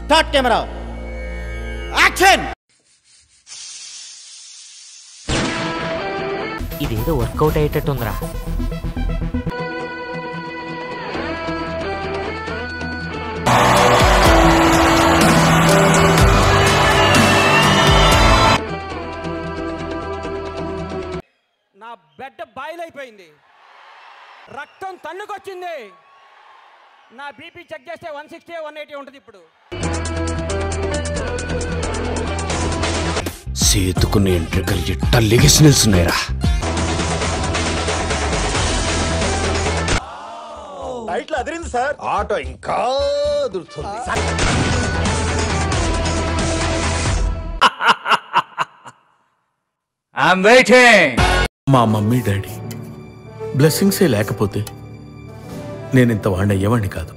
Start camera action. ఇదేదో work out అయ్యేటట్టుందిరా. నా bed boil అయిపోయింది, రక్తం తన్నుకొచ్చింది. నా బీపీ చెక్ చేస్తే 160 180 ఉంటుంది. ఇప్పుడు సేతుకున్న ఎంట్రికలు ఎట్ట లెగిసి నిల్చున్నాయిరా. ఇట్లా అదిరింది సార్. ఆటో ఇంకా అదురుతుంది. మా మమ్మీ డాడీ బ్లెస్సింగ్సే లేకపోతే నేనింత వాడిని అయ్యేవాడిని కాదు.